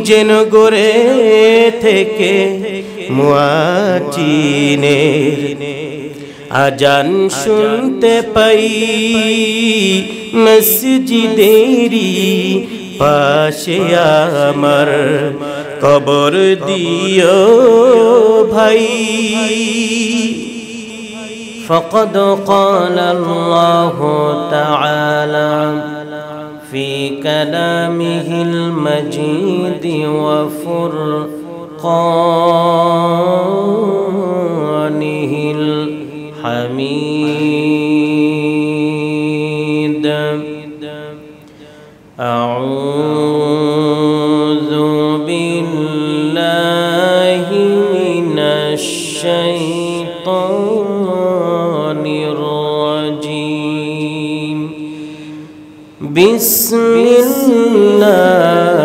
যেন গড়ে থেকে মুয়াজ্জিনের আজান শুনতে পাই মসজিদেরি পাশে আমার কবর দিও ভাই فقد قال الله تعالى في كلامه المجيد وفرقانه الحميد أعوذ بالله من الشيطان الرجيم بسم الله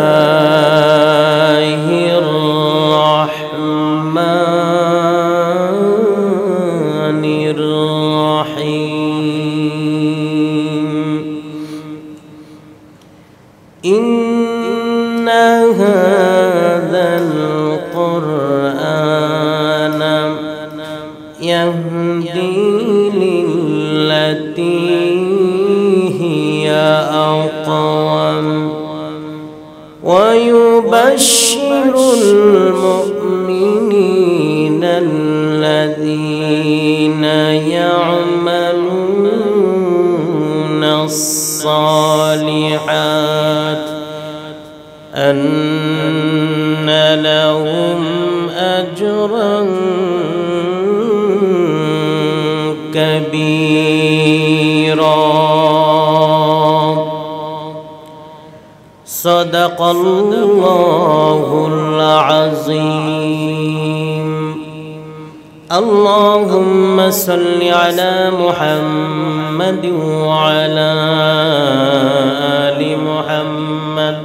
الرحمن الرحيم إن هذا القرآن يهدي للتي هي أقوم ويبشر المؤمنين الذين يعملون الصالحات أن لهم أجرا كبيرا صدق الله العظيم اللهم صل على محمد وعلى آل محمد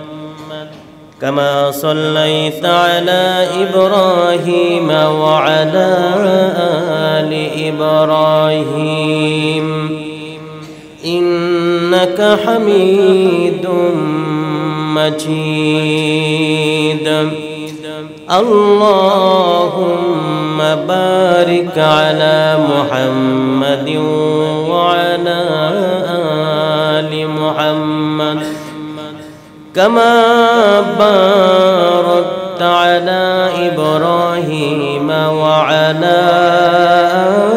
كما صليت على إبراهيم وعلى آل إبراهيم إنك حميد مجيد اللهم بارك على محمد وعلى آل محمد كما باركت على إبراهيم وعلى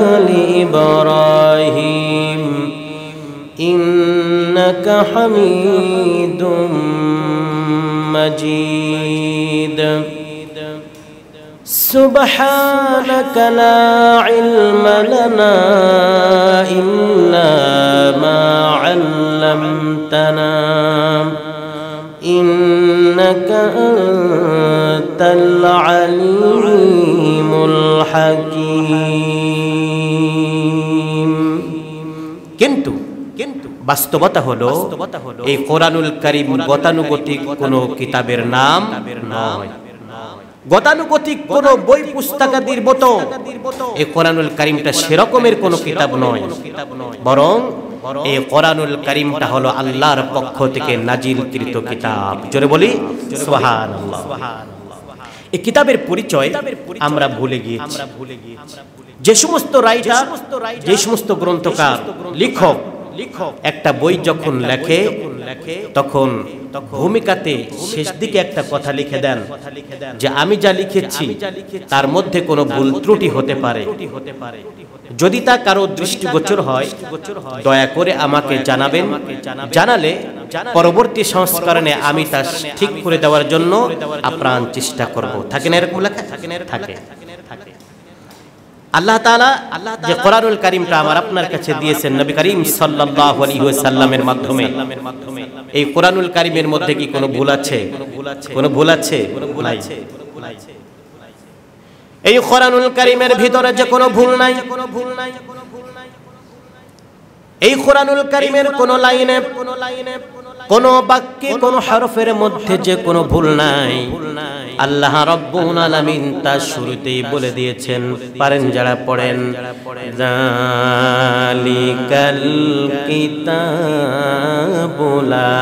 آل إبراهيم إنك حميد مجيد سبحانك لا علم لنا إلا ما علمتنا إنك أنت العليم الحكيم কিন্তু বাস্তবতা হলো এই কোরআনুল কারীম গতানুগতিক কোনো কিতাবের নাম নয় গতানুগতিক কোনো বই পুস্তকাদির মতো এই কোরআনুল কারীমটা সেরকমের কোনো কিতাব নয় বরং এই কোরআনুল কারীমটা হলো আল্লাহর পক্ষ থেকে নাজিলকৃত কিতাব জোরে বলি সুবহানাল্লাহ এই কিতাবের পরিচয় আমরা ভুলে গিয়েছি যে সমস্ত রাইটার যে সমস্ত গ্রন্থকার লেখক একটা বই যখন লেখে তখন ভূমিকাতে শেষ দিকে একটা কথা লিখে দেন যে আমি যা লিখেছি তার মধ্যে কোনো ভুল ত্রুটি হতে পারে যদি তা কারো দৃষ্টিগোচর হয় দয়া করে আমাকে জানাবেন জানালে পরবর্তী সংস্করণে আমি তা ঠিক করে দেওয়ার জন্য আপ্রাণ চেষ্টা করব থাকে না এরকম লেখা থাকে আল্লাহ তাআলা যে কোরআনুল কারীমটা আমার আপনার কাছে দিয়েছেন নবী করিম সাল্লাল্লাহু আলাইহি ওয়াসাল্লামের মাধ্যমে এই কোরআনুল কারীমের মধ্যে কি কোনো ভুল আছে কোনো ভুল আছে নাই এই কোরআনুল কারীমের ভিতরে যে কোনো ভুল নাই এই কোরআনুল কারীমের কোনো লাইনে কোনো বাক্যে কোনো হরফের মধ্যে যে কোনো ভুল নাই আল্লাহ রাব্বুল আলামিন তা শুরুতেই বলে দিয়েছেন পারেন যারা পড়েন যালিকাল কিতাবু লা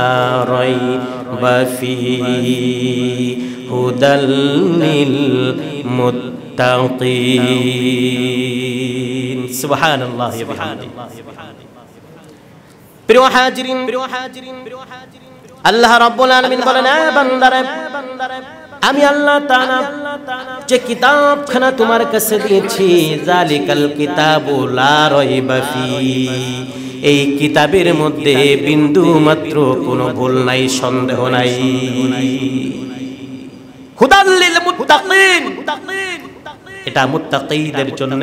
রাইবা فيه هدى للمتقين سبحان الله وبحمده প্রিয় হাজিরিন আল্লাহ রাব্বুল আলামিন বলেন এ বান্দারে আমি আল্লাহ তাআলা যে কিতাবখানা তোমার কাছে দিয়েছি জালিকাল কিতাবু লা রাইবা ফি এই কিতাবের মধ্যে বিন্দু মাত্র কোনো ভুল নাই সন্দেহ নাই হুদাল লিল মুত্তাকিন এটা মুত্তাকিদের জন্য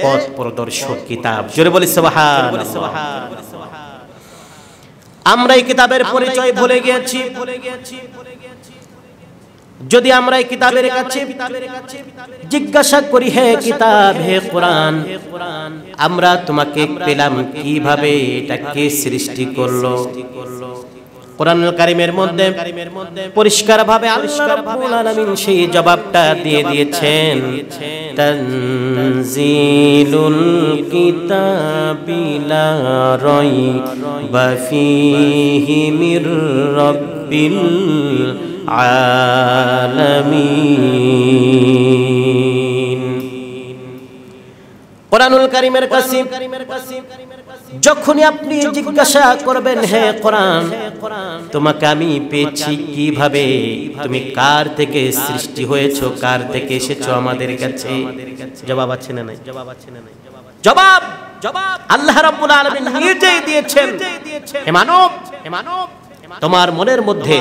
পথ প্রদর্শক কিতাব জোরে বলি সুবহানাল্লাহ আমরা এই কিতাবের পরিচয় ভুলে গিয়েছি যদি আমরা এই কিতাবের কাছে জিজ্ঞাসা করি হে কিতাব হে কোরআন আমরা তোমাকে পেলাম কিভাবে এটা কে সৃষ্টি করলো কোরআনুল কারীমের মধ্যে পরিষ্কার ভাবে আল্লাহ রাব্বুল আলামিন সেই জবাবটা দিয়ে দিয়েছেন তানজিলুল কিতাবি লা রাইবা ফীহি মির রাব্বিল আলামিন কোরআনুল কারীমের কাছে যখনই আপনি জিজ্ঞাসা করবেন হে কোরআন তোমাকে আমি পেয়েছি কিভাবে তুমি কার থেকে সৃষ্টি হয়েছো কার থেকে এসেছো আমাদের কাছে জবাব আছে না নাই জবাব আল্লাহ রাব্বুল আলামিন নিজেই দিয়েছেন হে মানব তোমার মনের মধ্যে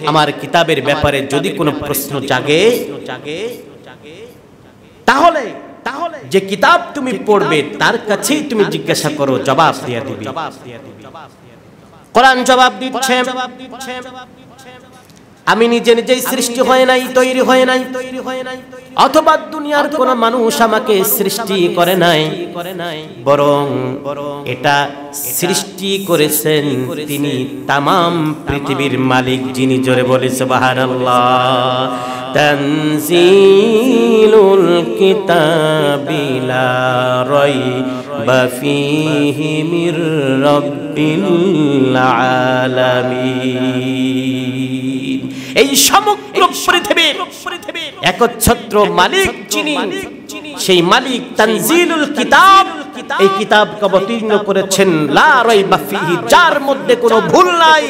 আমার কিতাবের ব্যাপারে যদি কোনো প্রশ্ন জাগে তাহলে যে কিতাব তুমি পড়বে তার কাছেই তুমি জিজ্ঞাসা করো জবাব দিয়ে দিবে কোরআন জবাব দিচ্ছে আমি নিজে নিজেই সৃষ্টি হয় নাই তৈরি হয় নাই অথবা দুনিয়ার কোন মানুষ আমাকে সৃষ্টি করে নাই বরং এটা সৃষ্টি করেছেন তিনি তামাম পৃথিবীর মালিক যিনি জোরে বলি সুবহানাল্লাহ তানজিলুল কিতাবি লা রাইবা ফীহি মির রাব্বিল আলামিন এই সমগ্র পৃথিবীর একচ্ছত্র মালিক যিনি সেই মালিক তানজিলুল কিতাব এই কিতাবকে অবতীর্ণ করেছেন লা রাইবা ফীহি যার মধ্যে কোনো ভুল নাই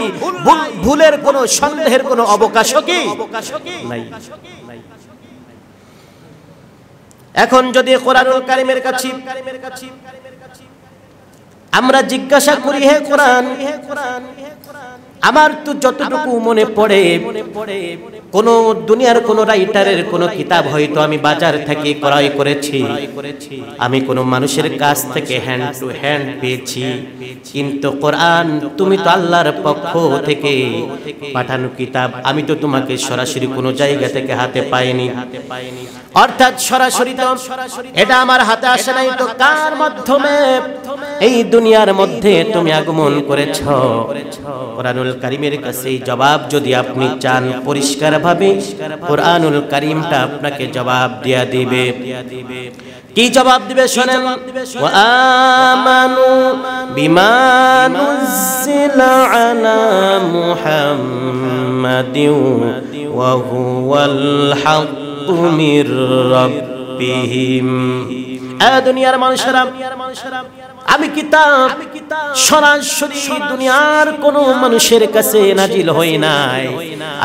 ভুলের কোনো সন্দেহের কোনো অবকাশ কি নাই এখন যদি কোরআনুল কারীমের কাছে আমরা জিজ্ঞাসা করি হে কোরআন আমার তো যতটুকু মনে পড়ে কোন দুনিয়ার কোন রাইটারের কোন কিতাব হয়তো আমি বাজার থেকে ক্রয় করেছি আমি কোন মানুষের কাছ থেকে হ্যান্ড টু হ্যান্ড পেয়েছি কিন্তু কোরআন তুমি তো আল্লাহর পক্ষ থেকে পাঠানো কিতাব আমি তো তোমাকে সরাসরি কোন জায়গা থেকে হাতে পাইনি অর্থাৎ সরাসরি তো এটা আমার হাতে আসে নাই তো কার মাধ্যমে এই দুনিয়ার মধ্যে তুমি আগমন করেছো কোরআনুল কারীমের কাছে জবাব যদি আপনি চান পরিষ্কার ভাবে কোরআনুল কারীমটা আপনাকে জবাব দিয়া দিবে কি জবাব দিবে শুনেন ওয়া আমানু বিমা নুজিলা আলা মুহাম্মাদিন ওয়া হুয়াল হাক্কু মির রাব্বিহিম দুনিয়ার মানুষেরা আমি কিতাব সরাসরি দুনিয়ার কোন মানুষের কাছে নাজিল হই নাই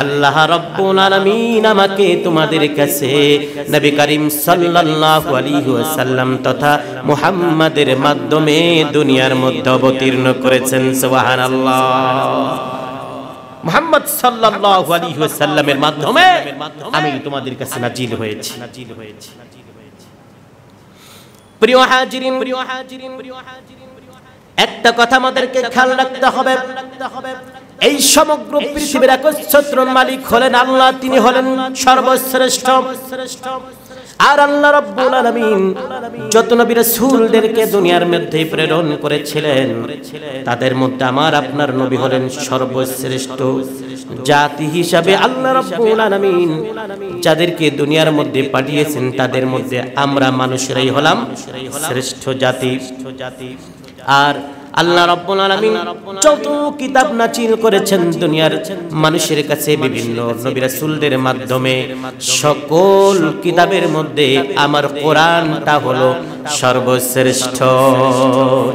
আল্লাহ রাব্বুল আলামিন আমাকে তোমাদের কাছে নবী করিম সাল্লাল্লাহু আলাইহি ওয়াসাল্লাম তথা মুহাম্মাদের মাধ্যমে দুনিয়ার মধ্যে অবতীর্ণ করেছেন সুবহানাল্লাহ মুহাম্মদ সাল্লাল্লাহু আলাইহি ওয়াসাল্লামের মাধ্যমে আমি তোমাদের কাছে নাজিল হয়েছি প্রিয় হাজিরিন একটা কথা আমাদেরকে খেয়াল রাখতে হবে এই সমগ্র পৃথিবীর একচ্ছত্র মালিক হলেন আল্লাহ তিনি হলেন সর্বশ্রেষ্ঠ আর আল্লাহ রাব্বুল আলামিন যত নবী রাসূলদেরকে দুনিয়ার মধ্যে প্রেরণ করেছিলেন তাদের মধ্যে আমার আপনার নবী হলেন সর্বশ্রেষ্ঠ জাতি হিসাবে আল্লাহ রাব্বুল আলামিন যাদেরকে দুনিয়ার মধ্যে পাঠিয়েছেন তাদের মধ্যে আমরা মানুষরাই হলাম শ্রেষ্ঠ জাতি আর আল্লাহ রাব্বুল আলামিন যত কিতাব নাজিল করেছেন দুনিয়ার মানুষের কাছে বিভিন্ন নবী রাসূলদের মাধ্যমে, সকল কিতাবের মধ্যে আমার কোরআনটা হলো সর্বশ্রেষ্ঠ।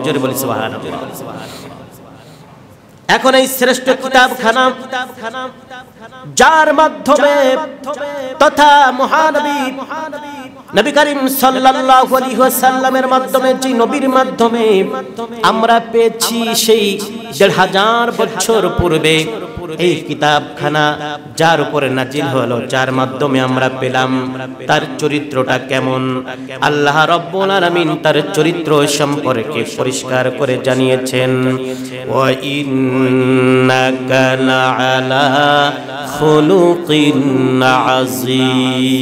জোরে বলি সুবহানাল্লাহ। এখন এই শ্রেষ্ঠ কিতাবখানা যার মাধ্যমে তথা মহানবী নবী করিম সাল্লাল্লাহু আলাইহি ওয়াসাল্লামের মাধ্যমে, যে নবীর মাধ্যমে আমরা পেয়েছি, সেই ১৫০০ বছর পূর্বে এই কিতাবখানা যার উপরে নাজিল হলো, যার মাধ্যমে আমরা পেলাম, তার চরিত্রটা কেমন আল্লাহ রাব্বুল আলামিন তার চরিত্র সম্পর্কে পরিষ্কার করে জানিয়েছেন। ওয়া ইন্নাকা লাআলা খুলুকিন আযীম।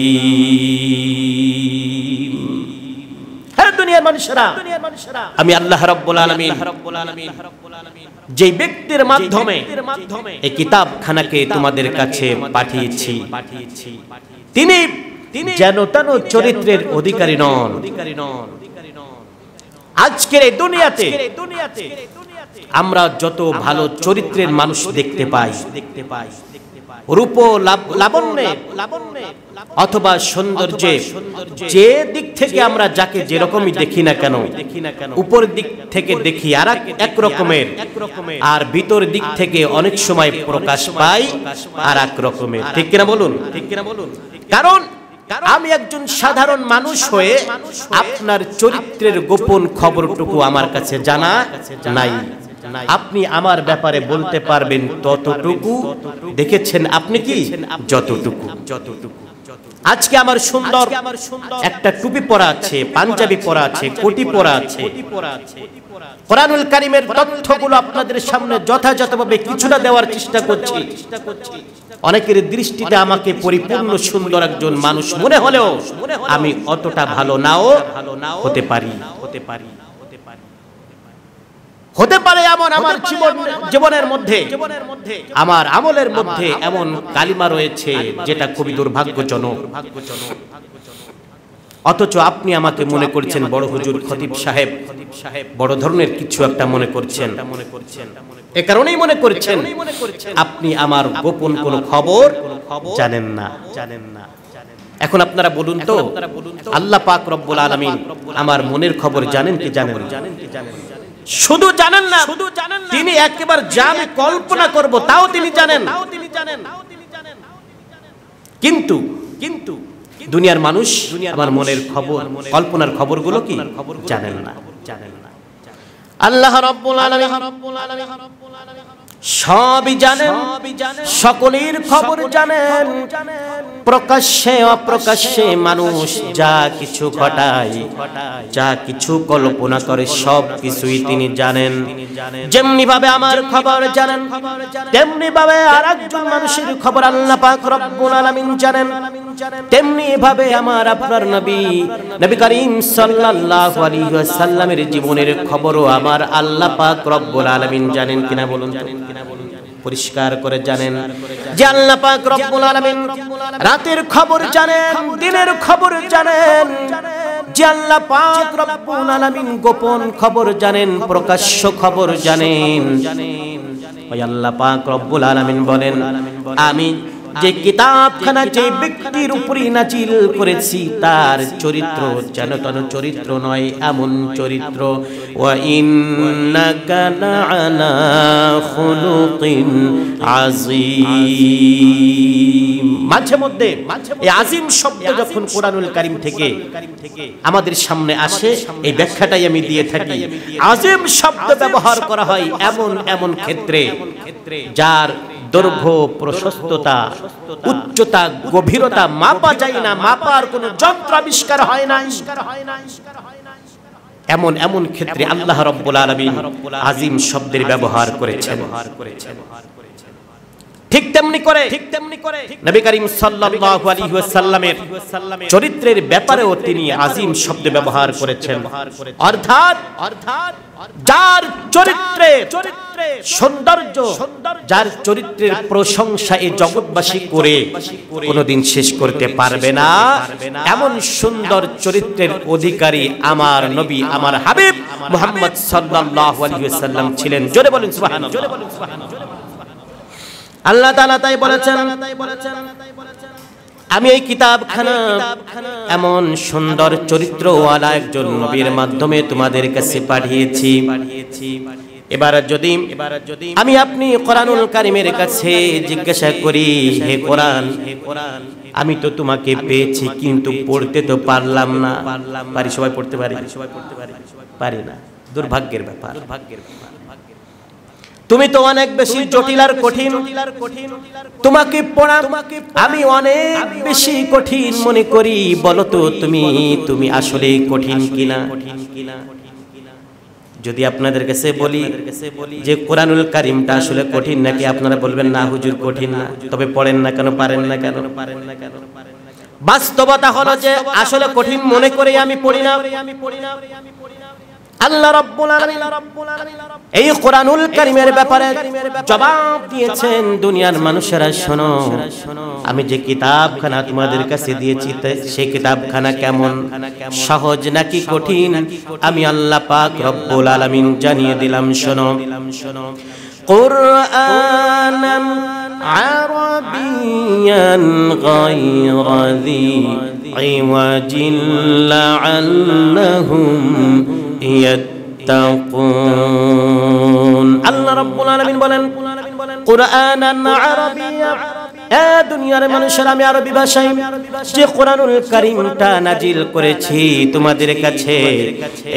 হে দুনিয়ার মানুষেরা, আমি আল্লাহ রাব্বুল আলামিন যে ব্যক্তির মাধ্যমে এই কিতাবখানাকে তোমাদের কাছে পাঠিয়েছি, তিনি যেন তেন চরিত্রের অধিকারী নন। আজকের এই দুনিয়াতে আমরা যত ভালো চরিত্রের মানুষ দেখতে পাই, রূপ লাবণ্যে অথবা সৌন্দর্যে, যে দিক থেকে আমরা যাকে যেরকমই দেখি না কেন, উপর দিক থেকে দেখি আর এক রকমের, আর ভিতর দিক থেকে অনেক সময় প্রকাশ পাই আর এক রকমের। ঠিক কিনা বলুন? কারণ আমি একজন সাধারণ মানুষ হয়ে আপনার চরিত্রের গোপন খবরটুকু আমার কাছে জানা নাই। আপনি আমার ব্যাপারে বলতে পারবেন ততটুকু, দেখেছেন আপনি কি যতটুকু। আজকে আমার সুন্দর একটা টুপি পরা আছে, পাঞ্জাবি পরা আছে, কোটি পরা আছে, কোরআনুল কারীমের তথ্যগুলো আপনাদের সামনে যথাযথভাবে কিছুটা দেওয়ার চেষ্টা করছি। অনেকের দৃষ্টিতে আমাকে পরিপূর্ণ সুন্দর একজন মানুষ মনে হলেও আমি অতটা ভালো নাও হতে পারি। হতে পারে এমন আমার জীবনের মধ্যে, আমার আমলের মধ্যে এমন কালিমা রয়েছে যেটা খুবই দুর্ভাগ্যজনক, অথচ আপনি আমাকে মনে করছেন বড় হুজুর, খতিব সাহেব, বড় ধরনের কিছু একটা মনে করছেন। এ কারণেই মনে করছেন আপনি আমার গোপন কোনো খবর জানেন না। এখন আপনারা বলুন তো, আল্লাহ পাক রব্বুল আলামিন আমার মনের খবর জানেন কি জানেন না? শুধু জানেন না, তিনি একেবারে যা আমি কল্পনা করব তাও তিনি জানেন। কিন্তু দুনিয়ার মানুষ আমার মনের খবর, কল্পনার খবরগুলো কি জানেন না। আল্লাহ রাব্বুল আলামিন সবই জানেন, সকলের খবর জানেন। প্রকাশ্যে অপ্রকাশ্যে মানুষ যা কিছু ঘটায়, যা কিছু কল্পনা করে, সব কিছুই তিনি জানেন। যেমনি ভাবে আমার খবর জানেন, তেমনি ভাবে আরেকজন মানুষের খবর আল্লাহ পাক রব্বুল আলামিন জানেন। তেমনি ভাবে আমার আপনার নবী করিম সাল্লাল্লাহু আলাইহি ওয়াসাল্লামের জীবনের খবরও আমার আল্লাহ পাক রব্বুল আলামিন জানেন কিনা বলুন? পরিষ্কার করে জানেন যে আল্লাহ পাক রব্বুল আলামিন রাতের খবর জানেন, দিনের খবর জানেন। যে আল্লাহ পাক রব্বুল আলামিন গোপন খবর জানেন, প্রকাশ্য খবর জানেন। ওই আল্লাহ পাক রব্বুল আলামিন বলেন, আমি যে কিতাবখানা যে ব্যক্তির উপরে নাজিল করেছি তার চরিত্র যেন তেন চরিত্র নয়, এমন চরিত্র। ওয়া ইন্নাকা লাআলা খুলুকিন আযীম। মাঝে মধ্যে এই আযীম শব্দ যখন কোরআনুল কারীম থেকে আমাদের সামনে আসে, এই ব্যাখ্যাটাই আমি দিয়ে থাকি। আযীম শব্দ ব্যবহার করা হয় এমন ক্ষেত্রে যার দৈর্ঘ্য, প্রশস্ততা, উচ্চতা, গভীরতা মাপা যায় না, মাপার কোনো যন্ত্র আবিষ্কার হয় না। এমন ক্ষেত্রে আল্লাহ রাব্বুল আলামিন আযীম শব্দের ব্যবহার করেছেন। ঠিক তেমনি করে নবী করিম সাল্লাল্লাহু আলাইহি ওয়াসাল্লামের চরিত্রের ব্যাপারেও তিনি আজিম শব্দ ব্যবহার করেছেন, অর্থাৎ যার চরিত্রে সৌন্দর্য, যার চরিত্রের প্রশংসা এই জগৎবাসী করে কোনোদিন শেষ করতে পারবে না, এমন সুন্দর চরিত্রের অধিকারী আমার নবী, আমার হাবিব মুহাম্মদ সাল্লাল্লাহু আলাইহি ওয়াসাল্লাম ছিলেন। জোরে বলেন সুবহানাল্লাহ। আল্লাহ তাআলা তাই বলেছেন, আমি এই কিতাবখানা এমন সুন্দর চরিত্রওয়ালা একজন নবীর মাধ্যমে তোমাদের কাছে পাঠিয়েছি। এবার যদি আমি আপনি কোরআনুল কারীমের কাছে জিজ্ঞাসা করি, হে কোরআন, আমি তো তোমাকে পেয়েছি কিন্তু পড়তে তো পারলাম না। পারি? সবাই পড়তে পারি? পারি না। দুর্ভাগ্যের ব্যাপার। তুমি তো অনেক বেশি জটিল আর কঠিন, তোমাকে পড়া আমি অনেক বেশি কঠিন মনে করি। বলো তো তুমি আসলে কঠিন কিনা? যদি আপনাদের কাছে বলি যে কোরআনুল কারীমটা আসলে কঠিন নাকি, আপনারা বলবেন না হুজুর কঠিন না। তবে পড়েন না কেন, পারেন না কেন? বাস্তবতা হলো যে আসলে কঠিন মনে করে আমি পড়ি না। আল্লাহ রাব্বুল আলামিন এই কোরআনুল কারীমের ব্যাপারে জবাব দিয়েছেন, দুনিয়ার মানুষেরা শোনো, আমি যে কিতাবখানা তোমাদের কাছে দিয়েছি সেই কিতাবখানা কেমন, সহজ নাকি কঠিন, আমি আল্লাহ পাক রব্বুল আলামিন জানিয়ে দিলাম। শোনো, কুরআনান আরাবিয়ান গায়রা যী ইওয়াজিন লাআল্লাহুম ইয়াত্তাকুন। আল্লাহ রাব্বুল আলামিন বলেন, কুরআনান আরাবিয়া, এ দুনিয়ার মানুষেরা আমি আরবি ভাষায় যে কোরআনুল কারীমটা নাজিল করেছি তোমাদের কাছে,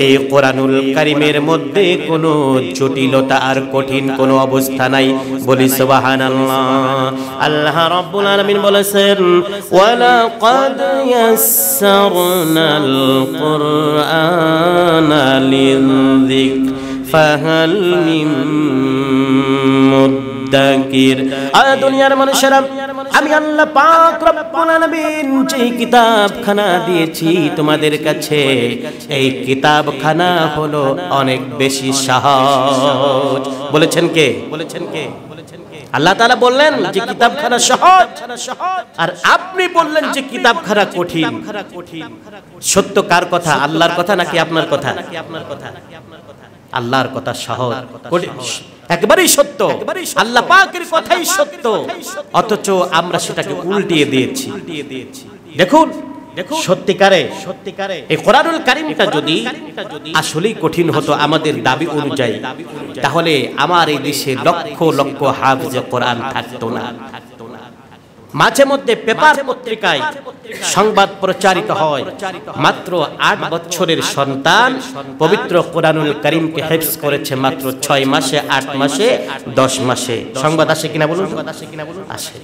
এই কোরআনুল কারীমের মধ্যে কোনো জটিলতা আর কঠিন কোনো অবস্থা নাই। বলি সুবহানাল্লাহ। আল্লাহ রাব্বুল আলামিন বলেছেন, ওয়ালাকাদ ইয়াসসারনাল কুরআনা লিযিকর ফাহাল মিন মুদ্দাকির। আর দুনিয়ার মানুষেরা আমি আল্লাহ পাক রব্বুল আলামিন যে কিতাবখানা দিয়েছি তোমাদের কাছে, এই কিতাবখানা হলো অনেক বেশি সহজ। বলেছেন কে? আল্লাহ তাআলা বললেন যে কিতাবখানা সহজ, আর আপনি বললেন যে কিতাবখানা কঠিন। সত্য কার কথা, আল্লাহর কথা নাকি আপনার কথা? আল্লাহর কথা সহজ, একেবারেই সত্য, আল্লাহ পাকের কথাই সত্য, অথচ আমরা সেটাকে উল্টিয়ে দিয়েছি। দেখুন, সত্যিকারে এই কোরআনুল কারীমটা যদি আসলেই কঠিন হতো আমাদের দাবি অনুযায়ী, তাহলে আমার এই দেশে লক্ষ লক্ষ হাফেজে কোরআন থাকতো না। মাঝে মধ্যে পেপার পত্রিকায় সংবাদ প্রচারিত হয়, মাত্র 8 বছরের সন্তান পবিত্র কোরআনুল কারীমকে হিফজ করেছে মাত্র 6 মাসে, 8 মাসে, 10 মাসে। সংবাদ আসে কিনা বলুন? আসে।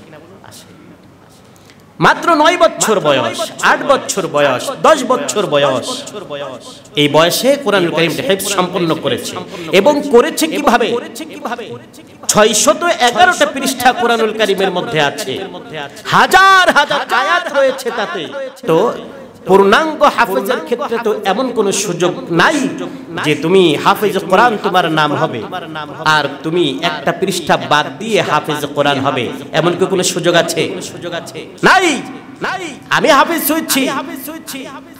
মাত্র 9 বছর বয়স, 8 বছর বয়স, 10 বছর বয়স, এই বয়সে কোরআনুল কারীমটা হিফজ সম্পন্ন করেছে। এবং করেছে কিভাবে? 611টা পৃষ্ঠা কোরআনুল কারীমের মধ্যে আছে, হাজার হাজার আয়াত রয়েছে তাতে। তো পূর্ণাঙ্গ হাফেজের ক্ষেত্রে তো এমন কোন সুযোগ নাই যে তুমি হাফেজ কোরআন তোমার নাম হবে আর তুমি একটা পৃষ্ঠা বাদ দিয়ে হাফেজ কোরআন হবে, এমন কি কোনো সুযোগ আছে? নাই। আমি হাফেজ হয়েছি,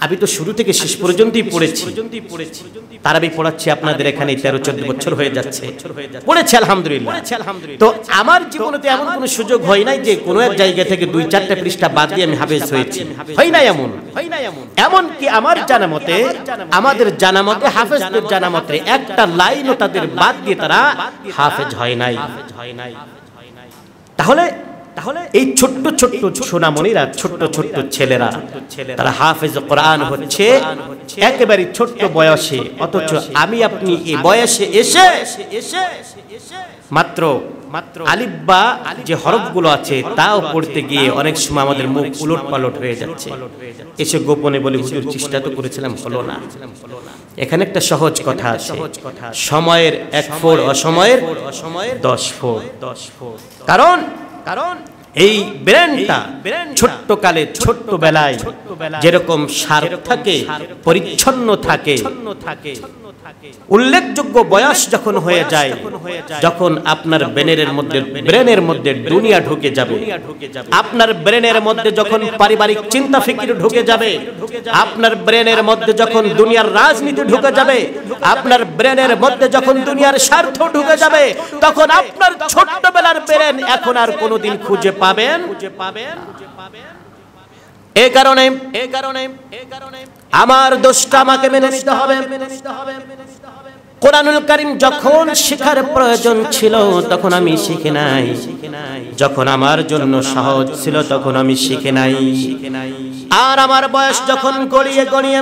আমি তো শুরু থেকে শেষ পর্যন্তই পড়েছি। তারাবি পড়াচ্ছি আপনাদের এখানে 13-14 বছর হয়ে যাচ্ছে, পড়েছি আলহামদুলিল্লাহ। তো আমার জীবনে তো এমন কোনো সুযোগ হয় নাই যে কোনো এক জায়গা থেকে 2-4টা পৃষ্ঠা বাদ দিয়ে আমি হাফেজ হয়েছি, হয় না এমন। এমন কি আমার জানা মতে, আমাদের জানা মতে, হাফেজদের জানা মতে একটা লাইনও তাদের বাদ দিয়ে তারা হাফেজ হয় নাই। তাহলে এই ছোট্ট ছোট্ট সোনামণিরা, ছোট্ট ছোট্ট ছেলেরা, তারা হাফেজ কোরআন হচ্ছে একেবারে ছোট্ট বয়সে, অথচ আমি আপনি এই বয়সে এসে মাত্র আলিফ বা যে হরফগুলো আছে তাও পড়তে গিয়ে অনেক সময় আমাদের মুখ উলট পালট হয়ে যাচ্ছে। এসে গোপনে বলি, হুজুর চেষ্টা তো করেছিলাম, হলো না। এখানে একটা সহজ কথা আছে, সময়ের 1 ফোঁড়, অসময়ের 10 ফোঁড়। কারণ এই ব্রেনটা ছোট্ট কালে ছোট্ট বেলায় যেরকম সার থাকে, পরিচ্ছন্ন থাকে, উল্লেখযোগ্য বয়স যখন হয়ে যায়, যখন আপনার ব্রেনের মধ্যে দুনিয়া ঢুকে যাবে, আপনার ব্রেনের মধ্যে যখন পারিবারিক চিন্তা ফিকির ঢুকে যাবে, আপনার ব্রেনের মধ্যে যখন দুনিয়ার রাজনীতি ঢুকে যাবে, আপনার ব্রেনের মধ্যে যখন দুনিয়ার স্বার্থ ঢুকে যাবে, তখন আপনার ছোট্টবেলার ব্রেন এখন আর কোনোদিন খুঁজে পাবেন। এই কারণে আমার দোষটা আমাকে মেনে নিতে হবে। কোরআনুল কারীম যখন শেখার প্রয়োজন ছিল তখন আমি শিখি নাই, যখন আমার জন্য সহজ ছিল তখন আমি শিখি নাই, আর আমার বয়স যখন গড়িয়ে গড়িয়ে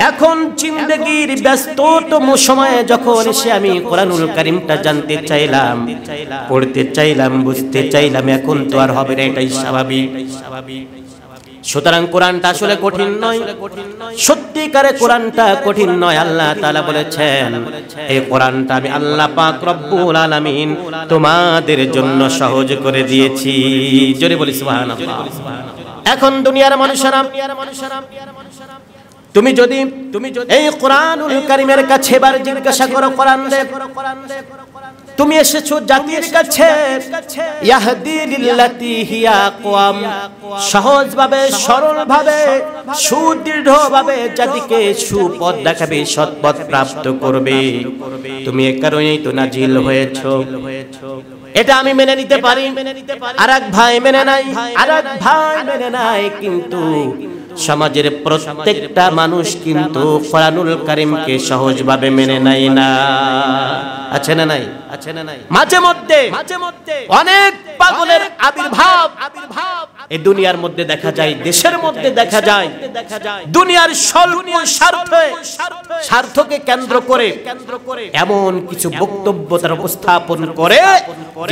এখন জিন্দেগির ব্যস্ততম সময়ে যখন এসে আমি কোরআনুল কারীমটা জানতে চাইলাম, পড়তে চাইলাম, বুঝতে চাইলাম, এখন তো আর হবে না, এটাই স্বাভাবিক। সুতরাং কোরআনটা আসলে কঠিন নয়, সত্যিকারে কোরআনটা কঠিন নয়। আল্লাহ তাআলা বলেছেন এই কোরআনটা আমি আল্লাহ পাক রব্বুল আলামিন তোমাদের জন্য সহজ করে দিয়েছি। জোরে বলি সুবহানাল্লাহ। এখন দুনিয়ার মানুষেরা, তুমি যদি এই কোরআনুল কারীমের কাছে এবার জিজ্ঞাসা করো, কোরআন দে, তুমি এসেছো জাতির কাছে, ইয়াহদি লিল্লাতি হিয়া আকওয়াম, সহজ ভাবে, সরল ভাবে, সুদৃঢ় ভাবে জাতিকে সুপথ দেখাবে, সৎপথ প্রাপ্ত করবে। তুমি এ কারণেই তো নাজিল হয়েছো। এটা আমি মেনে নিতে পারি, আরেক ভাই মেনে নাই, আরেক ভাই মেনে নাই, কিন্তু সমাজের প্রত্যেকটা মানুষ কিন্তু কোরআনুল কারীমকে সহজভাবে মেনে নেয় না। আছে না নাই? মাঝে মধ্যে অনেক পাগলের আবির্ভাব এই দুনিয়ার মধ্যে দেখা যায়, দেশের মধ্যে দেখা যায়। দুনিয়ার স্বল্প স্বার্থকে কেন্দ্র করে এমন কিছু বক্তব্য তারা উপস্থাপন করে,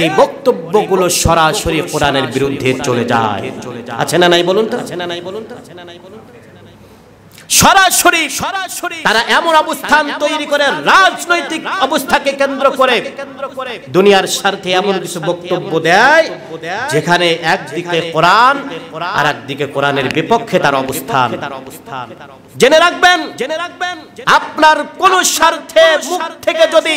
এই বক্তব্যগুলো সরাসরি কোরআনের বিরুদ্ধে চলে যায়। আছে না নাই বলুন তো? সরাসরি তারা এমন অবস্থান তৈরি করে, রাজনৈতিক অবস্থাকে কেন্দ্র করে দুনিয়ার স্বার্থে এমন কিছু বক্তব্য দেয় যেখানে একদিকে কোরআন আর একদিকে কোরআনের বিপক্ষে তার অবস্থান। জেনে রাখবেন, আপনার কোন স্বার্থে মুখ থেকে যদি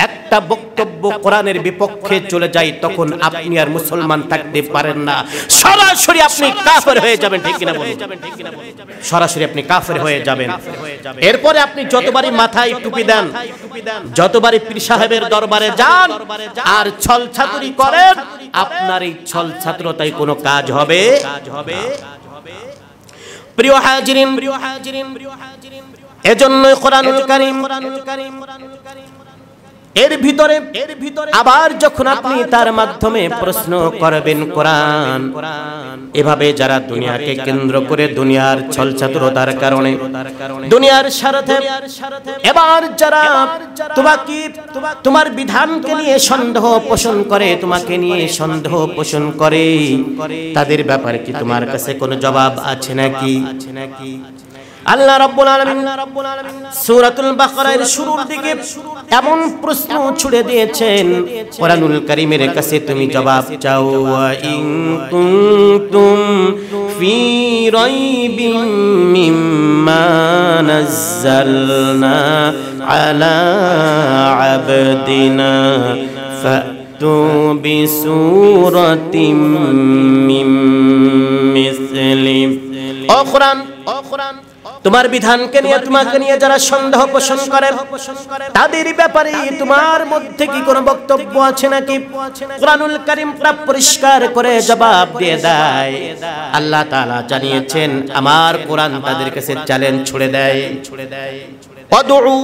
একটা বক্তব্য কোরআনের বিপক্ষে চলে যায়, তখন আপনি আর মুসলমান থাকতে পারেন না, সরাসরি আপনি কাফের হয়ে যাবেন। ঠিক কিনা বলুন? সরাসরি আপনি কাফের হয়ে যাবেন। এরপরে আপনি যতবারই মাথায় টুপি দেন, যতবারই পীর সাহেবের দরবারে যান আর ছল ছাতুরি করেন, আপনার এই ছল ছাত্রতায় কোনো কাজ হবে। প্রিয় হাজিরিন, এজন্যই কোরআনুল কারীম এর ভিতরে আবার যখন আপনি তার মাধ্যমে প্রশ্ন করবেন কোরআন, এভাবে যারা দুনিয়াকে কেন্দ্র করে, দুনিয়ার ছলছাতুরতার কারণে, দুনিয়ার স্বার্থে এবার যারা তোমার বিধানকে নিয়ে সন্দেহ পোষণ করে, তোমাকে নিয়ে সন্দেহ পোষণ করে, তাদের ব্যাপারে কি তোমার কাছে কোনো জবাব আছে নাকি? আল্লাহ রাব্বুল আলামিন সূরাতুল বাকারার শুরুর দিকে এমন প্রশ্ন ছুড়ে দিয়েছেন, কোরআনুল কারীমের কাছে তুমি জবাব চাও, ওয়া ইন কুনতুম ফি রাইবিম মিম্মা নাযালনা আলা আবদিনা ফাতু বিসূরাতিম মিন মিসলি। ও কোরআন, তোমার বিধানকে নিয়ে, তোমাকে নিয়ে যারা সন্দেহ পোষণ করে, তাদের ব্যাপারে তোমার মধ্যে কি কোনো বক্তব্য আছে নাকি? কোরআনুল কারীমটা পরিষ্কার করে জবাব দিয়ে দেয়। আল্লাহ তাআলা জানিয়েছেন, আমার কোরআন তাদের কাছে চ্যালেঞ্জ ছুড়ে দেয়, ওয়াদউ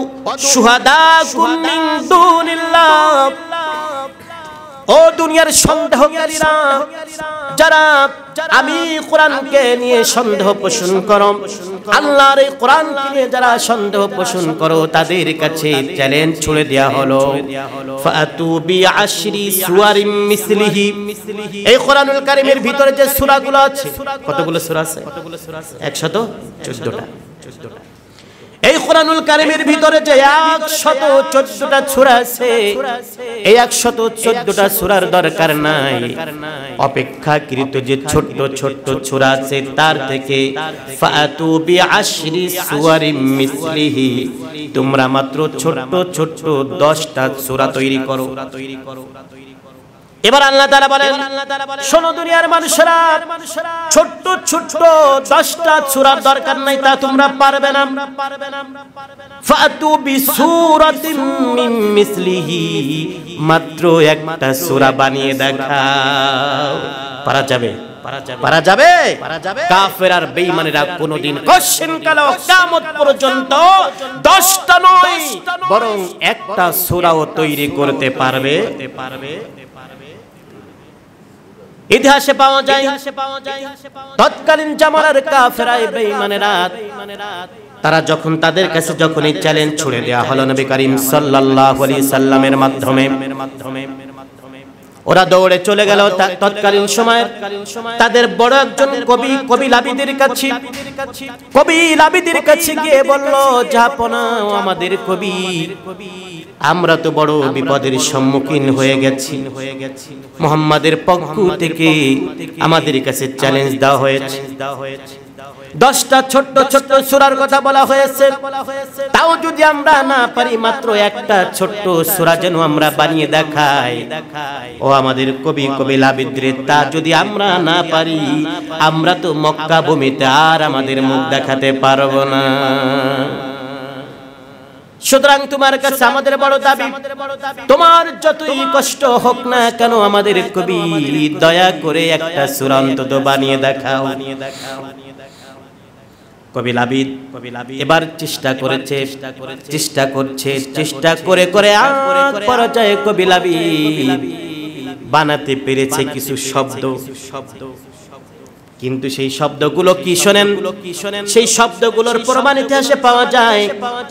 শুহাদাকুম মিন দুনিল্লাহ। ও দুনিয়ার সন্দেহকারীরা, যারা আমি কোরআনকে নিয়ে সন্দেহ পোষণ করো, আল্লাহর এই কোরআনকে নিয়ে যারা সন্দেহ পোষণ করো, তাদের কাছে চ্যালেঞ্জ ছুড়ে দেয়া হলো, ফাতু বিআশরি সুওয়ারিম মিসলিহি। এই কোরআনুল কারীমের ভিতরে যে সূরাগুলো আছে, কতগুলো সূরা আছে? 114টা। এই কোরআনুল কারীমের ভিতরে যে 114টা সূরা আছে, এই 114টা সূরার দরকার নাই। অপেক্ষাকৃত যে ছোট্ট ছোট্ট সূরা আছে তার থেকে ফাতু বিআশরি সুওয়ারিম মিসলিহি, তোমরা মাত্র ছোট্ট ছোট্ট 10টা সূরা তৈরি করো। এবার আল্লাহ তাআলা বলেন, শোনো দুনিয়ার মানুষেরা, ছোট্ট ছোট্ট 10টা সূরার দরকার নাই, তা তোমরা পারবে না। ফাতু বিসূরাতিন মিন মিসলিহি, মাত্র একটা সূরা বানিয়ে দেখাও। পারা যাবে? পারা যাবে? কাফের আর বেঈমানেরা কোনদিন কশিন কাল কিয়ামত পর্যন্ত 10টা নয় বরং একটা সূরাও তৈরি করতে পারবে। ইতিহাসে পাওয়া যায় তৎকালীন জামানার কাফেরা বেঈমানেরা তারা যখন তাদের কাছে যখন এই চ্যালেঞ্জ ছুড়ে দেওয়া হলো নবী করিম সাল্লাল্লাহু আলাইহি সাল্লামের মাধ্যমে, ওরা দৌড়ে চলে গেল তৎকালীন সময়ের তাদের বড় একজন কবি লাবিদের কাছে গিয়ে বলল, জাহাপনা আমাদের কবি, আমরা তো বড় বিপদের সম্মুখীন হয়ে গেছি, মুহাম্মাদের পক্ষ থেকে আমাদের কাছে চ্যালেঞ্জ দেওয়া হয়েছে, 10টা ছোট্ট ছোট্ট সূরার কথা বলা হয়েছে, তাও যদি আমরা না পারি মাত্র একটা ছোট্ট সূরা যেন আমরা বানিয়ে দেখাই। ও আমাদের কবি লাবিদরে, তা যদি আমরা না পারি আমরা তো মক্কা ভূমিতে আর আমাদের মুখ দেখাতে পারবো না। সুতরাং তোমার কাছে আমাদের বড় দাবি, তোমার যতই কষ্ট হোক না কেন আমাদের কবি দয়া করে একটা সূরা অন্তত বানিয়ে দেখাও। কবি লাবিদ এবার চেষ্টা করে পর্যায়ে কবি লাবিদ বানাতে পেরেছে কিছু শব্দ, কিন্তু সেই শব্দগুলো কি শোনেন, সেই শব্দগুলোর প্রমাণ ইতিহাসে পাওয়া যায়।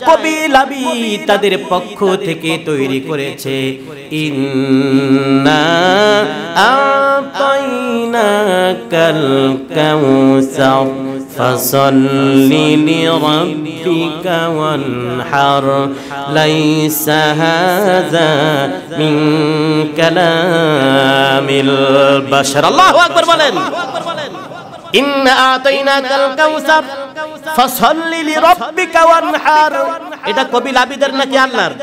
কবি লাবিদ তাদের পক্ষ থেকে তৈরি করেছে ইন্না আতাইনাকাল কাউসার ফাসাল্লি লিরাব্বিকা ওয়ানহার লাইসা হাযা মিন কালামিল বাশার। আল্লাহু আকবার বলেন। ইন্না আতাইনাকাল কাউসার ফাসাল্লি লিরাব্বিকা ওয়ানহার, এটা কবি লাবিদের নাকি আল্লাহর?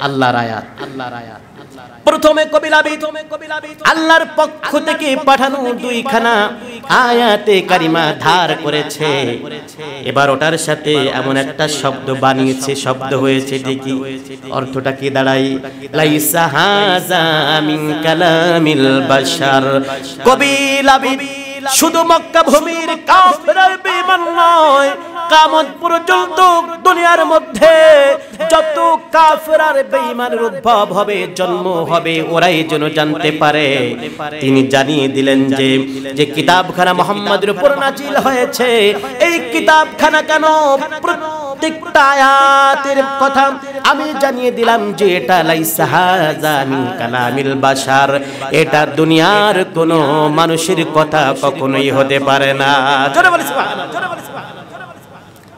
আল্লাহর আয়াত। প্রথমে কবি লাবিদ আল্লাহর পক্ষ থেকে পাঠানো 2খানা আয়াতে কারিমা ধার করেছে, এবার ওটার সাথে এমন একটা শব্দ বানিয়েছে, শব্দ হয়েছে ঠিকই, অর্থটা কি দাঁড়ায়? লাইসা হাযা মিন কালামিল বাশার। কবি লাবিদ শুধু মক্কা ভূমির কাফের বেঈমান নয়, কিয়ামত পর্যন্ত দুনিয়ার মধ্যে যত কাফের আর বেঈমানের উদ্ভব হবে, জন্ম হবে, ওরাই যেন জানতে পারে। তিনি জানিয়ে দিলেন যে কিতাবখানা মুহাম্মাদের উপর নাজিল হয়েছে, এই কিতাবখানা কেন প্রত্যেকটা আয়াতের কথা আমি জানিয়ে দিলাম যে এটা লাইসা হাযা মিন কালামিল বাশার, এটা দুনিয়ার কোন মানুষের কথা কখনোই হতে পারে না। জোরে বলি সুবহানাল্লাহ।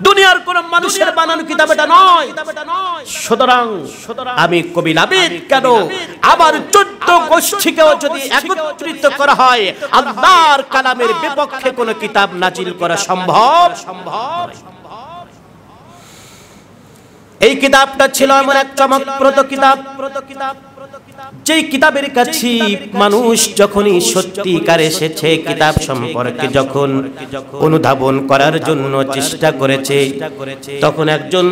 দুনিয়ার কোন মানুষের বানানো কিতাব এটা নয়। সুতরাং আমি কবি লাবিদ কেন আবার 14 গোষ্ঠীকেও যদি একত্রিত করা হয়, আল্লাহর কালামের বিপক্ষে কোন কিতাব নাজিল করা সম্ভব? এই কিতাবটা ছিল এমন এক চমকপ্রদ কিতাব, যেই কিতাবের কাছে মানুষ যখনই সত্যিকার এসেছে, কিতাব সম্পর্কে যখন অনুধাবন করার জন্য চেষ্টা করেছে, তখন একজন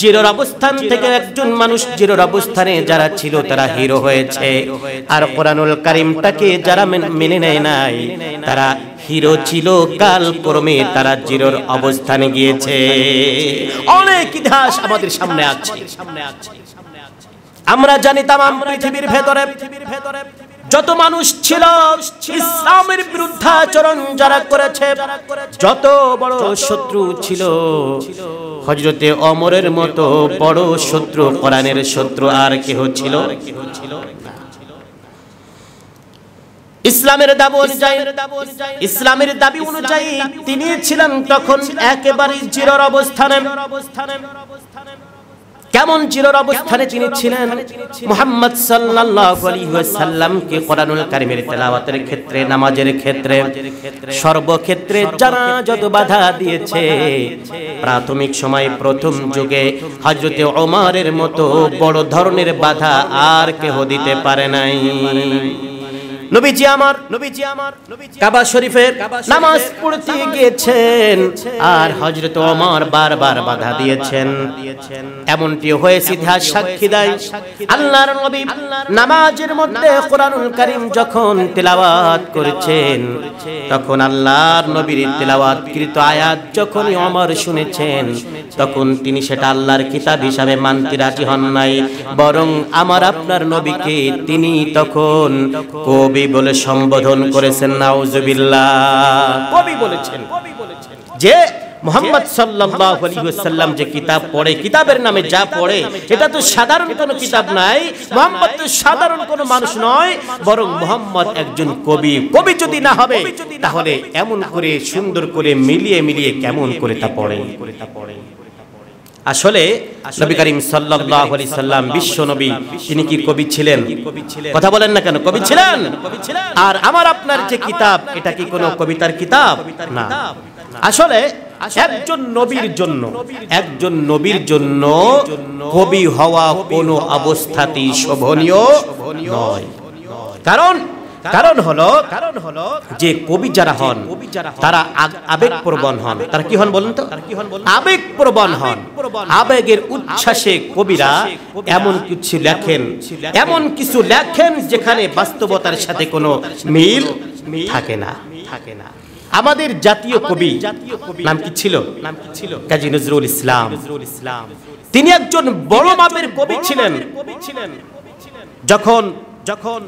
জিরোর অবস্থান থেকে একজন মানুষ জিরোর অবস্থানে যারা ছিল তারা হিরো হয়েছে, আর কোরআনুল কারীমটাকে যারা মেনে নেয় নাই তারা হিরো ছিল, কালক্রমে তারা জিরোর অবস্থানে গিয়েছে। অনেক ইতিহাস আমাদের সামনে আছে। আমরা জানি তামাম পৃথিবীর ভেতরে যত মানুষ ছিল ইসলামের বিরুদ্ধাচরণ যারা করেছে, যত বড় শত্রু ছিল, হযরতে ওমরের মতো বড় শত্রু, কোরআনের শত্রু আর কেউ ছিল? ইসলামের দাবি অনুযায়ী তিনি ছিলেন তখন একেবারে জিরোর অবস্থানে। কেমন জিরোর অবস্থানে তিনি ছিলেন? মুহাম্মদ সাল্লাল্লাহু আলাইহি ওয়াসাল্লামকে কোরআনুল কারীমের তেলাওয়াতের ক্ষেত্রে, নামাজের ক্ষেত্রে, সর্বক্ষেত্রে যারা যত বাধা দিয়েছে, প্রাথমিক সময় প্রথম যুগে হযরতে ওমরের মতো বড় ধরনের বাধা আর কেহ দিতে পারে নাই। নবীজি আমার কাবা শরীফের নামাজ পড়তে গিয়েছেন আর হযরত ওমর বারবার বাধা দিয়েছেন। এমনটি হয়েছে ইতিহাস সাক্ষী দেয়। আল্লাহর নবী নামাজের মধ্যে কোরআনুল কারীম যখন তেলাওয়াত করেছেন, তখন আল্লাহর নবীর তেলাওয়াতকৃত আয়াত যখনই ওমর শুনেছেন, তখন তিনি সেটা আল্লাহর কিতাব হিসাবে মানতে রাজি হন নাই, বরং আমার আপনার নবীকে তিনি তখন কবি বলে সম্বোধন করেছেন। নাউজুবিল্লাহ। কবি বলেছেন যে মুহাম্মদ সাল্লাল্লাহু আলাইহি ওয়াসাল্লাম যে কিতাব পড়ে, কিতাবের নামে যা পড়ে, এটা তো সাধারণ কোনো কিতাব নাই। মুহাম্মদ তো সাধারণ কোনো মানুষ নয়, বরং মুহাম্মদ একজন কবি। কবি যদি না হবে তাহলে এমন করে সুন্দর করে মিলিয়ে কেমন করে তা পড়ে। আসলে নবী করিম সাল্লাল্লাহু আলাইহি সাল্লাম বিশ্ব নবী, তিনি কি কবি ছিলেন? কথা বলেন না কেন? কবি ছিলেন। আর আমার আপনার যে কিতাব, এটা কি কোনো কবিতার কিতাব? না। আসলে একজন নবীর জন্য কবি হওয়া কোনো অবস্থাতেই শোভনীয় নয়। কারণ হলো যে কবি যারা হন তারা আবেগপ্রবণ হন। তারা কি হন বলুন তো? আবেগপ্রবণ হন। আবেগের উচ্ছ্বাসে কবিরা এমন কিছু লেখেন যেখানে বাস্তবতার সাথে কোনো মিল থাকে না। আমাদের জাতীয় কবি নাম কি ছিল? কাজী নজরুল ইসলাম। তিনি একজন বড় মাপের কবি ছিলেন। যখন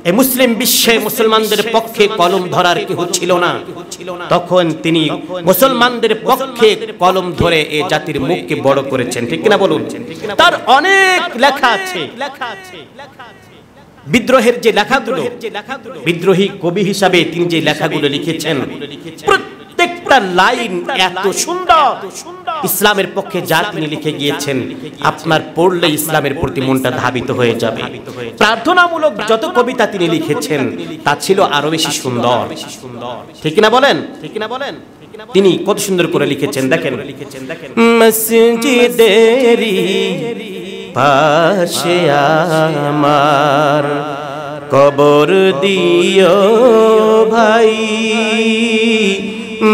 এই মুসলিম বিশ্বে মুসলমানদের পক্ষে কলম ধরার কেউ ছিল না, তখন তিনি মুসলমানদের পক্ষে কলম ধরে এই জাতির মুখকে বড় করেছেন। ঠিক কিনা বলুন? তার অনেক লেখা আছে। বিদ্রোহের যে লেখাগুলো, বিদ্রোহী কবি হিসাবে তিনি যে লেখাগুলো লিখেছেন, প্রত্যেকটা লাইন এত সুন্দর। ইসলামের পক্ষে যা তিনি লিখে গিয়েছেন, আপনার পড়লে ইসলামের প্রতি মনটা ধাবিত হয়ে যাবে। প্রার্থনামূলক যত কবিতা তিনি লিখেছেন তা ছিল আরো বেশি সুন্দর। ঠিক কিনা বলেন? তিনি কত সুন্দর করে লিখেছেন দেখেন। মসজিদেরি পাশে আমার কবর দিও ভাই,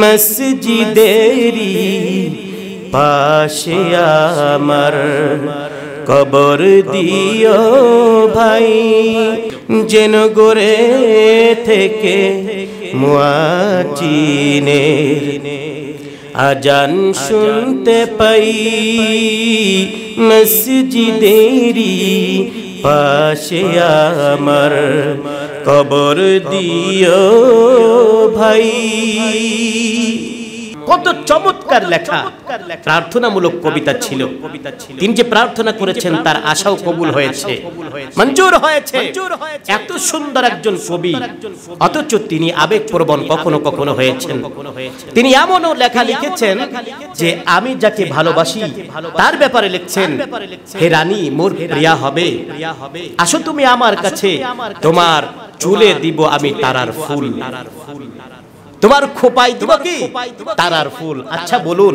মসজিদেরি পাশে আমার কবর দিও ভাই, যেন গোরে থেকে মুয়াজ্জিনের আজান শুনতে পাই, মসজিদেরি পাশে আমার কবর দিও ভাই। কত চমৎকার লেখা, প্রার্থনামূলক কবিতা ছিল। তিনি যে প্রার্থনা করেছেন তার আশাও কবুল হয়েছে, মঞ্জুর হয়েছে। এত সুন্দর একজন কবি, অথচ তিনি আবেগপ্রবণ কখনো হয়েছেন। তিনি এমনও লেখা লিখেছেন যে আমি যাকে ভালোবাসি তার ব্যাপারে লিখছেন, হে রানী মোর প্রিয়া হবে, আসো তুমি আমার কাছে, তোমার চুলে দিব আমি তারার ফুল, তোমার খোপায় দিব কি তারার ফুল। আচ্ছা বলুন,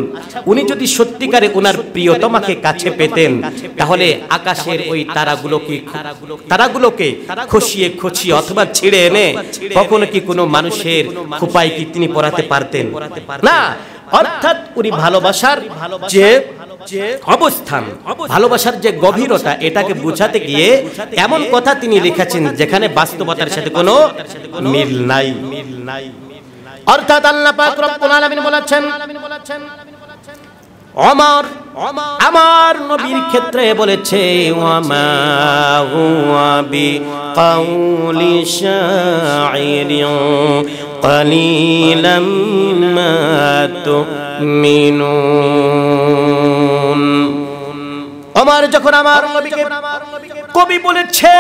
উনি যদি সত্যিকারে ওনার প্রিয়তমাকে কাছে পেতেন, তাহলে আকাশের ওই তারাগুলোকে খসিয়ে অথবা ছিঁড়ে এনে কখনো কি কোনো মানুষের খোপায় কি তিনি পরাতে পারতেন? না। অর্থাৎ উনি ভালোবাসার যে অবস্থান, ভালোবাসার যে গভীরতা, এটাকে বুঝাতে গিয়ে এমন কথা তিনি লিখেছেন যেখানে বাস্তবতার সাথে কোনো মিল নাই। অর্থাৎ আল্লাহ পাক রব্বুল আলামিন বলেছেন, আমার নবীর ক্ষেত্রে বলেছে, ওয়ামা হুয়া বিকাউলি শাইরিন কালিলাম মা তুমিনুন। ওমর যখন আমার নবীকে কবি বলেছে,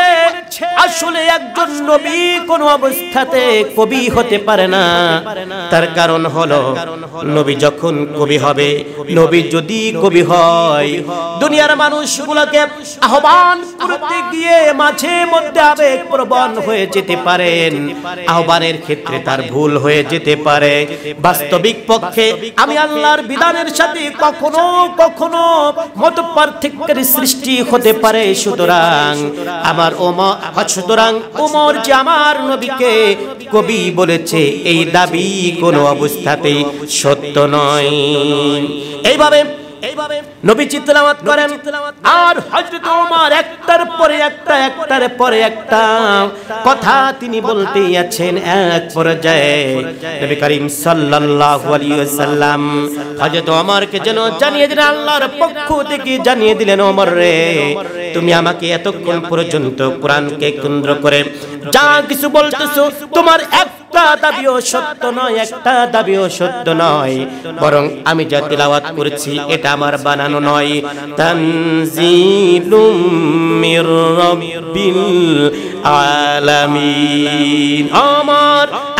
আসলে একজন নবী কোন অবস্থাতে কবি হতে পারে না। তার কারণ হলো নবী যখন কবি হবে, নবী যদি কবি হয়, দুনিয়ার মানুষগুলোকে আহ্বান করতে গিয়ে মাঝে মধ্যে আবেগপ্রবণ হয়ে যেতে পারেন, আহ্বানের ক্ষেত্রে তার ভুল হয়ে যেতে পারে। বাস্তবিক পক্ষে আমি আল্লাহর বিধানের সাথে কখনো কখনো মত পার্থক্যের সৃষ্টি হতে পারে। সুতরাং ওমর যে আমার নবীকে কবি বলেছে, এই দাবি কোনো অবস্থাতেই সত্য নয়। এইভাবে নবী তিলাওয়াত করেন, আর হযরত ওমর একটার পরে একটা কথা তিনি বলতেই আছেন। এক পর্যায়ে নবী করিম সাল্লাল্লাহু আলাইহি ওয়াসাল্লাম হযরত ওমরকে যেন জানিয়ে দিলেন, আল্লাহর পক্ষ থেকে জানিয়ে দিলেন, ওমর রে, তুমি আমাকে এতক্ষণ পর্যন্ত কোরআনকে কেন্দ্র করে যা কিছু বলতেছো, তোমার একটা দাবিও সত্য নয়, একটা দাবিও সত্য নয়, বরং আমি যা তিলাওয়াত করেছি এটা আমার বানানো নয়। তানজিলুম মির রাব্বিল আলামিন।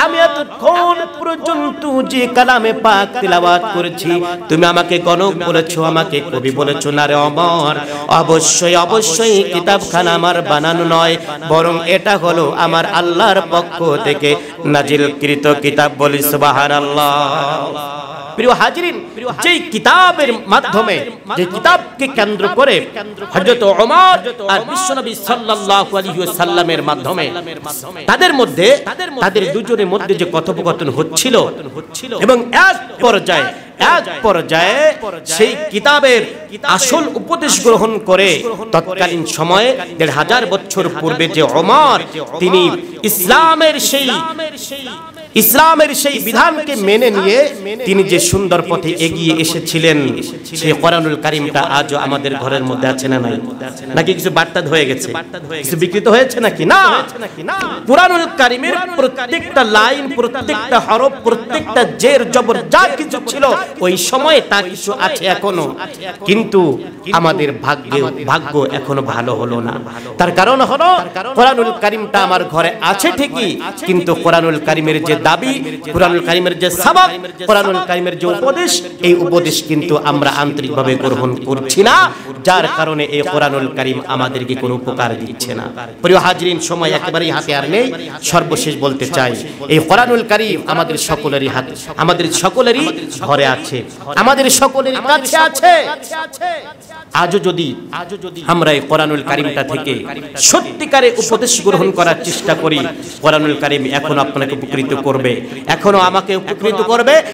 আমি এতক্ষণ পর্যন্ত যে কালামে পাক তিলাওয়াত করেছি, তুমি আমাকে গণক বলেছো, আমাকে কবি বলেছো না রে ওমর। অবশ্যই কিতাবখানা আমার বানানো নয়, বরং এটা হলো আমার আল্লাহর পক্ষ থেকে নাজিলকৃত কিতাব। বলি সুবহানাল্লাহ। প্রিয় হাজিরিন, যে কিতাবের মাধ্যমে, যে কিতাবকে কেন্দ্র করে হযরত ওমর আর বিশ্বনবী সাল্লাল্লাহু আলাইহি ওয়াসাল্লামের মাধ্যমে তাদের দুজনের মধ্যে যে কথোপকথন হচ্ছিল, এবং এক পর্যায়ে সেই কিতাবের আসল উপদেশ গ্রহণ করে তৎকালীন সময়ে ১৫০০ বছর পূর্বে যে ওমর তিনি ইসলামের সেই বিধানকে মেনে নিয়ে তিনি যে সুন্দর পথে এগিয়ে এসেছিলেন, সেই কোরআনুল কারীমটা আজও আমাদের ঘরের মধ্যে আছে না নাই? নাকি কিছু বার্তা হয়ে গেছে, কিছু বিকৃত হয়েছে নাকি? না, কোরআনুল কারীমের প্রত্যেকটা লাইন, প্রত্যেকটা হরফ, প্রত্যেকটা জের জবর যা কিছু ছিল ওই সময়ে তা কিছু আছে এখনো, কিন্তু আমাদের ভাগ্য এখনো ভালো হলো না। তার কারণ হলো কোরআনুল কারীমটা আমার ঘরে আছে ঠিকই, কিন্তু কোরআনুল কারীমের যে দাবি, কোরআনুল কারীমের যে সবাব, কোরআনুল কারীমের যে উপদেশ, এই উপদেশ কিন্তু আমরা আন্তরিকভাবে গ্রহণ করছি না, যার কারণে এই কোরআনুল কারীম আমাদেরকে কোনো উপকার দিচ্ছে না। প্রিয় হাজিরিন, সময় একেবারেই হাতে আর নেই। সর্বশেষ বলতে চাই, এই কোরআনুল কারীম আমাদের সকলেরই হাতে, আমাদের সকলেরই ঘরে আছে, আমাদের সকলেরই কাছে আছে। আজও যদি আমরা এই কোরআনুল কারীমটা থেকে সত্যিকারে উপদেশ গ্রহণ করার চেষ্টা করি, কোরআনুল কারীম এখনো আপনাকে উপকৃত করবে, এখনো আমাকে উপকৃত করবে।